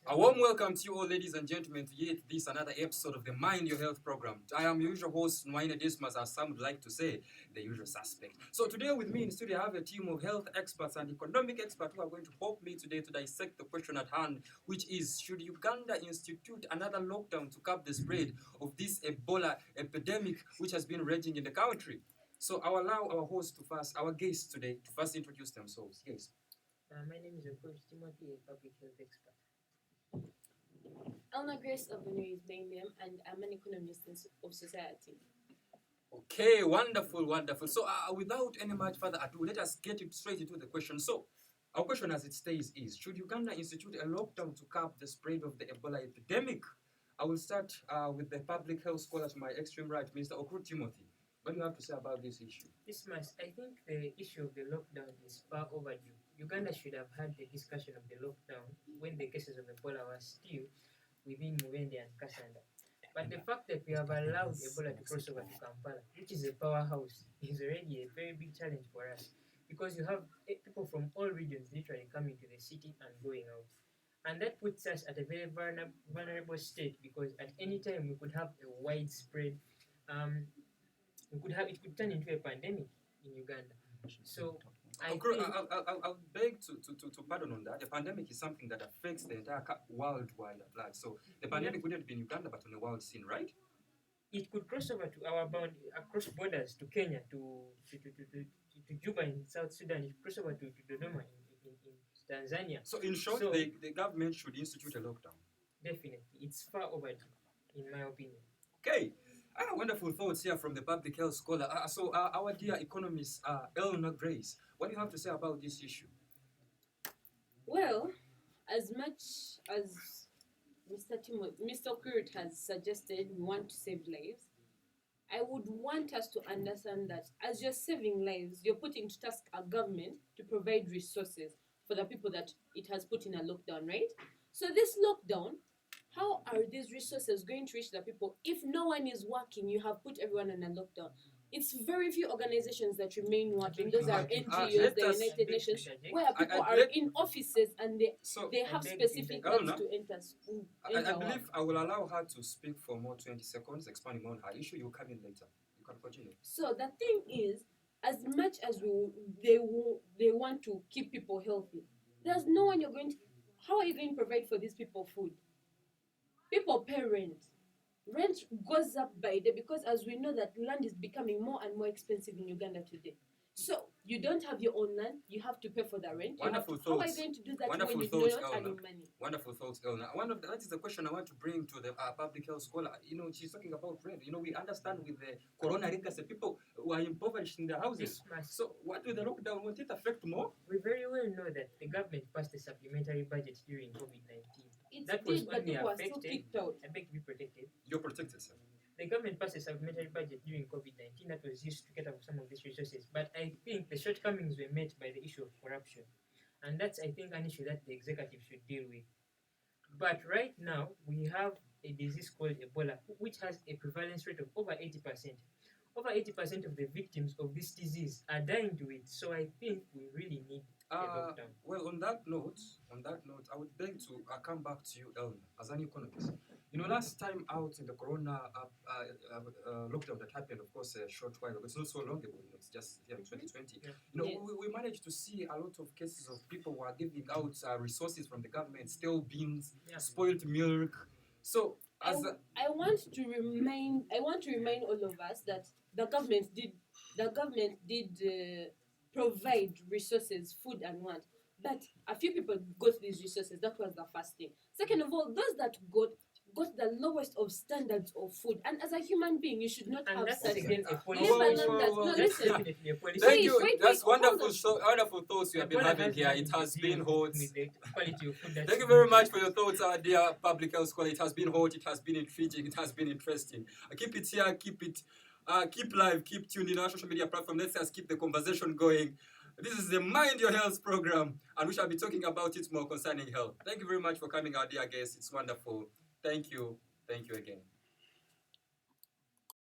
A warm welcome to you all, ladies and gentlemen, to yet this another episode of the Mind Your Health program. I am your usual host, Nwaine Dismas, as some would like to say, the usual suspect. So today with me in the studio, I have a team of health experts and economic experts who are going to help me today to dissect the question at hand, which is, should Uganda institute another lockdown to curb the spread of this Ebola epidemic which has been raging in the country? So I'll allow our host to first, our guests today, to first introduce themselves. Yes. My name is Timothy, a public health expert. Elna Grace Avenue is my name, and I'm an economist of society. Okay, wonderful, wonderful. So without any much further ado, let us get straight into the question. So our question as it stays is, should Uganda institute a lockdown to curb the spread of the Ebola epidemic? I will start with the public health scholar to my extreme right, Mr. Okru Timothy. What do you have to say about this issue? I think the issue of the lockdown is far overdue. Uganda should have had the discussion of the lockdown when the cases of Ebola were still within Mubende and Kasanda. But the fact that we have allowed Ebola to cross over to Kampala, which is a powerhouse, is already a very big challenge for us. Because you have people from all regions literally coming to the city and going out. And that puts us at a very vulnerable state, because at any time we could have a widespread, it could turn into a pandemic in Uganda. So I'll beg to pardon on that. A pandemic is something that affects the entire worldwide at large. So the pandemic wouldn't be in Uganda, but on the world scene, right? It could cross over to our across borders to Kenya, to Juba in South Sudan. It could cross over to Dodoma in Tanzania. So in short, the government should institute a lockdown. Definitely, it's far overdue, in my opinion. Okay. Wonderful thoughts here from the public health scholar. So our dear economist, Elna Grace, what do you have to say about this issue? Well, as much as Mr. Kurt has suggested, we want to save lives. I would want us to understand that as you're saving lives, you're putting to task a government to provide resources for the people that it has put in a lockdown, right? So this lockdown, how are these resources going to reach the people if no one is working? You have put everyone in a lockdown. It's very few organizations that remain working. Those are NGOs, the United Nations, where people are in offices and they have specific rights to enter. I believe I will allow her to speak for more 20 seconds, expanding on her issue. You will come in later. You can continue. So the thing is, as much as they want to keep people healthy, there's no one you're going to. How are you going to provide for these people food? People pay rent. Rent goes up by day because, as we know, that land is becoming more and more expensive in Uganda today. So you don't have your own land; you have to pay for the rent. Wonderful thoughts. How are you going to do that when you do not earn money? Wonderful thoughts, Elna. That is the question I want to bring to the public health scholar. She's talking about rent. We understand with the corona legacy, people who are impoverished in their houses. So what with the lockdown? Won't it affect more? We very well know that the government passed a supplementary budget during COVID-19. That was only affected. I beg to be protected. You're protected, sir. The government passed a supplementary budget during COVID-19 that was used to cater for some of these resources. But I think the shortcomings were met by the issue of corruption. And that's, I think, an issue that the executive should deal with. But right now, we have a disease called Ebola, which has a prevalence rate of over 80%. Over 80% of the victims of this disease are dying to it. So I think we really need a lockdown. Well, on that note, I would beg to come back to you, Elna, as an economist. Last time out in the corona lockdown that happened, of course, a short while ago. It's not so long ago. It's just here in 2020. We managed to see a lot of cases of people who are giving out resources from the government, stale beans, spoiled milk. So I want to remind all of us that the government did provide resources, food and want. But a few people got these resources. That was the first thing. Second of all, those that got the lowest of standards of food, and as a human being, you should not have such. Again, a policy. Thank you. That's wonderful. Wonderful thoughts you have been having here. It has been hot. Thank you very much for your thoughts, our dear public health scholar. It has been hot. It has been intriguing. It has been interesting. Keep it here. Keep it. Keep live. Keep tuned in our social media platform. Let's just keep the conversation going. This is the Mind Your Health program, and we shall be talking about it more concerning health. Thank you very much for coming, our dear guests. It's wonderful. Thank you. Thank you again.